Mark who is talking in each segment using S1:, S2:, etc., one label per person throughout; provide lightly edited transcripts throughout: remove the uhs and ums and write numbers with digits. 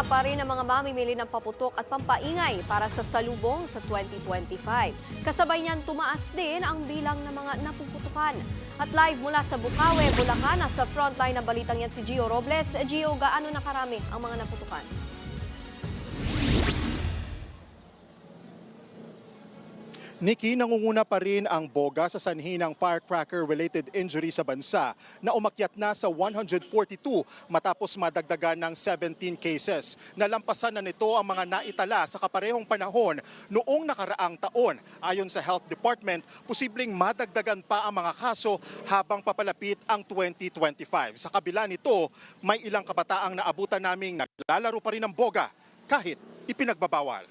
S1: Nangunguna pa rin ang mga mamimili ng paputok at pampaingay para sa salubong sa 2025. Kasabay niyan tumaas din ang bilang ng mga napuputukan. At live mula sa Bukawe, Bulacan, sa frontline ng balitang yan si Gio Robles. Gio, gaano na karami ang mga naputukan?
S2: Nikki, nangunguna pa rin ang boga sa sanhi ng firecracker-related injury sa bansa na umakyat na sa 142 matapos madagdagan ng 17 cases. Nalampasan na nito ang mga naitala sa kaparehong panahon noong nakaraang taon. Ayon sa Health Department, posibleng madagdagan pa ang mga kaso habang papalapit ang 2025. Sa kabila nito, may ilang kabataang naabutan naming naglalaro pa rin ng boga kahit ipinagbabawal.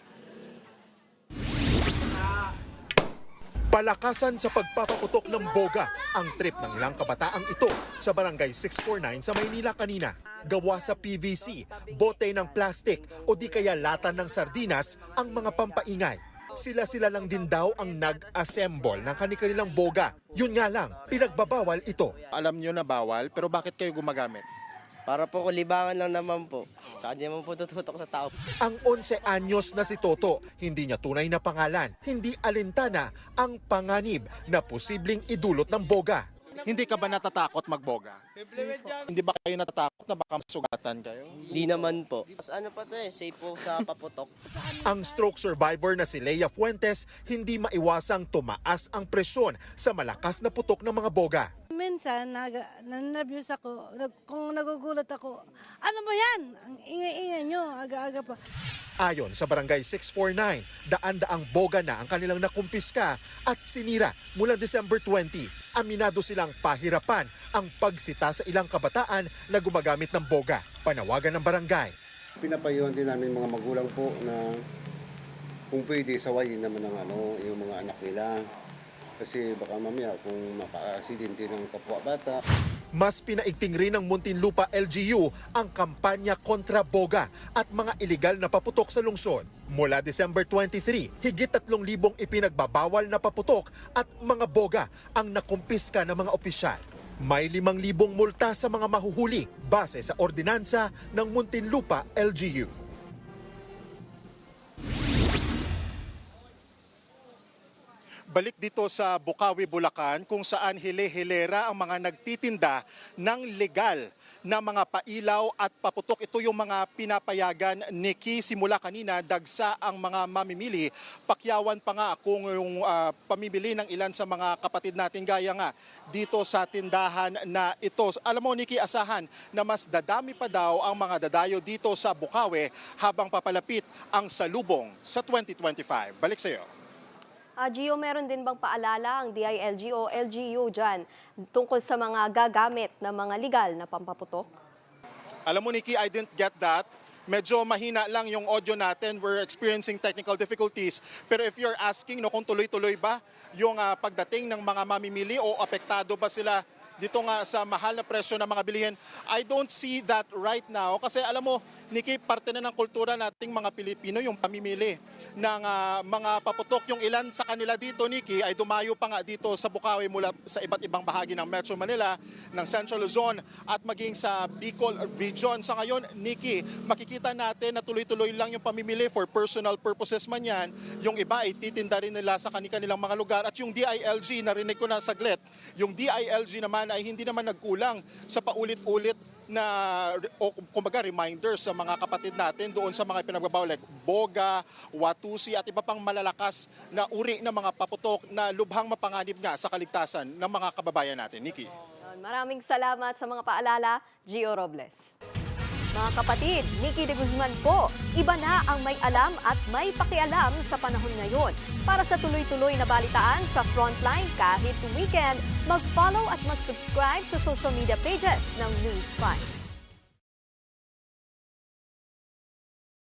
S2: Palakasan sa pagpapaputok ng boga ang trip ng ilang kabataang ito sa Barangay 649 sa Maynila kanina. Gawa sa PVC, bote ng plastic o di kaya lata ng sardinas ang mga pampaingay. Sila-sila lang din daw ang nag-assemble ng kanilang boga. Yun nga lang, pinagbabawal ito.
S3: Alam nyo na bawal, pero bakit kayo gumagamit?
S4: Para po kulibangan lang naman po. Tsaka di naman po tututok sa tao.
S2: Ang 11 anyos na si Toto, hindi niya tunay na pangalan, hindi alintana ang panganib na posibleng idulot ng boga.
S3: Hindi ka ba natatakot magboga? Hindi ba kayo natatakot na baka masugatan kayo?
S4: Di naman po. Mas ano pa to safe po sa paputok.
S2: Ang stroke survivor na si Leia Fuentes, hindi maiwasang tumaas ang presyon sa malakas na putok ng mga boga.
S5: Minsan, na-nervous ako. Kung nagugulat ako, ano ba yan? Ang ingay-ingay nyo, aga-aga pa.
S2: Ayon sa Barangay 649, daan-daang boga na ang kanilang nakumpiska at sinira mula December 20. Aminado silang pahirapan ang pagsita sa ilang kabataan na gumagamit ng boga. Panawagan ng barangay.
S6: Pinapayuhan din namin mga magulang po na kung pwede sawayin naman ng yung mga anak nila. Kasi baka mamaya kung maka-aksidente ng kapwa bata.
S2: Mas pinaigting rin ng Muntinlupa LGU ang kampanya kontra boga at mga iligal na paputok sa lungsod. Mula December 23, higit 3,000 ipinagbabawal na paputok at mga boga ang nakumpiska ng mga opisyal. May 5,000 multa sa mga mahuhuli base sa ordinansa ng Muntinlupa LGU. Balik dito sa Bukawi, Bulacan kung saan hile-hilera ang mga nagtitinda ng legal na mga pailaw at paputok. Ito yung mga pinapayagan ni Ki simula kanina, dagsa ang mga mamimili. Pakyawan pa nga kung yung pamimili ng ilan sa mga kapatid natin gaya nga dito sa tindahan na ito. Alam mo Nikki, asahan na mas dadami pa daw ang mga dadayo dito sa Bukawi habang papalapit ang salubong sa 2025. Balik sa iyo.
S1: Gio, meron din bang paalala ang DILG o LGU dyan tungkol sa mga gagamit ng mga legal na pampaputok?
S2: Alam mo Nikki, I didn't get that. Medyo mahina lang yung audio natin. We're experiencing technical difficulties. Pero if you're asking kung tuloy-tuloy ba yung pagdating ng mga mamimili o apektado ba sila dito nga sa mahal na presyo ng mga bilihin, I don't see that right now. Kasi alam mo, Nikki, parte na ng kultura nating mga Pilipino yung pamimili ng mga paputok. Yung ilan sa kanila dito, Nikki, ay dumayo pa nga dito sa Bukawi mula sa iba't ibang bahagi ng Metro Manila, ng Central Luzon at maging sa Bicol region. Sa ngayon, Nikki, makikita natin na tuloy-tuloy lang yung pamimili for personal purposes man yan. Yung iba ay titinda rin nila sa kanilang mga lugar. At yung DILG, narinig ko na saglit, yung DILG naman ay hindi naman nagkulang sa paulit-ulit na o kumbaga reminder sa mga kapatid natin doon sa mga pinagbabawal like boga, watusi at iba pang malalakas na uri ng mga paputok na lubhang mapanganib nga sa kaligtasan ng mga kababayan natin. Nikki.
S1: Maraming salamat sa mga paalala, Gio Robles. Mga kapatid, Nikki de Guzman po, iba na ang may alam at may pakialam sa panahon ngayon. Para sa tuloy-tuloy na balitaan sa Frontline kahit weekend, mag-follow at mag-subscribe sa social media pages ng News 5.